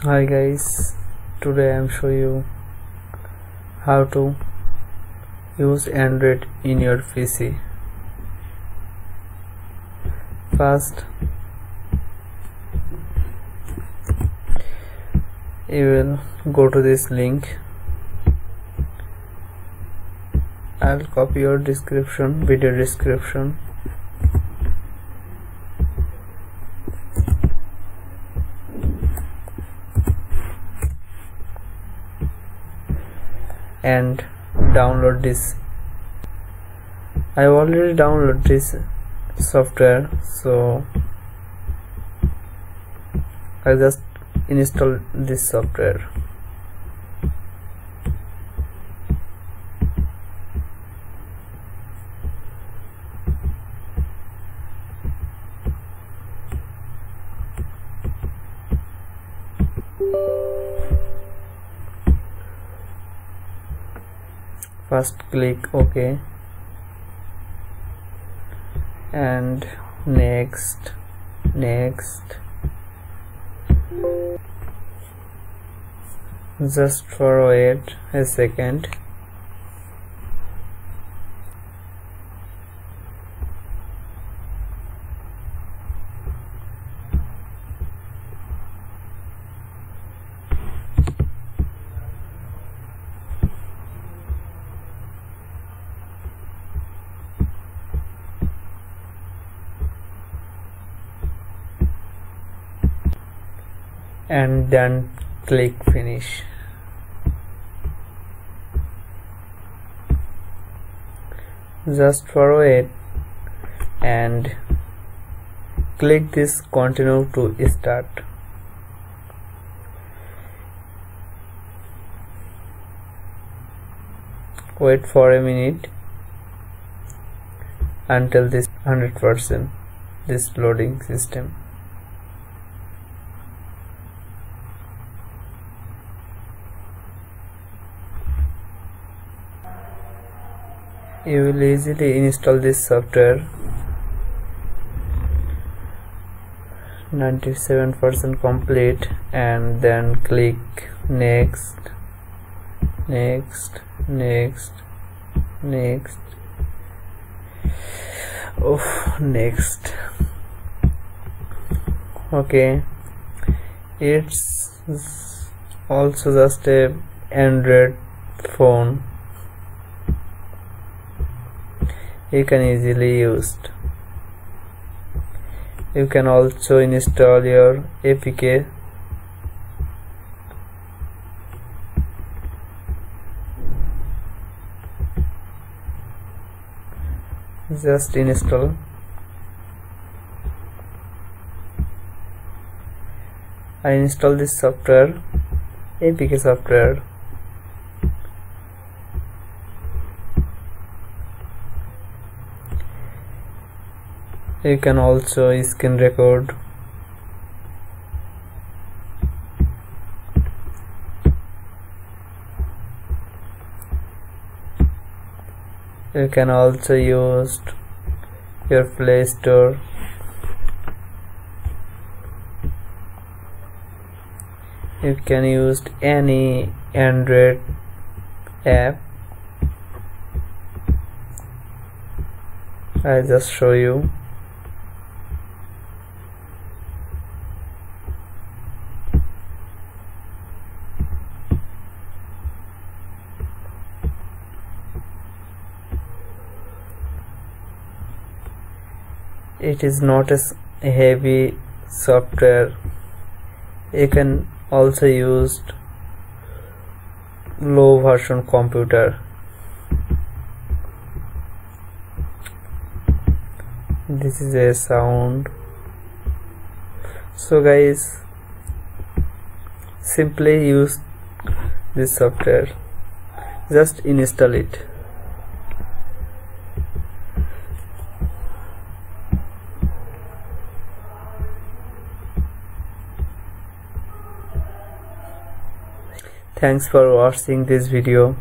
Hi guys, today I am showing you how to use Android in your PC. First, you will go to this link. I'll copy your video description. And download this. I already downloaded this software, so I just install this software. First click OK and next. Just for wait a second. And then click finish. Just for wait and click this continue to start. Wait for a minute until this 100% this loading system. You will easily install this software. 97% complete, and then click next. Next. Okay, it's also just a Android phone. You can easily use. You can also install your APK. Just install. I install this software, APK software. You can also screen record. You can also use your Play Store. You can use any Android app. I just show you. It is not a heavy software. You can also use low version computer. This is a sound. So guys, simply use this software, just install it. Thanks for watching this video.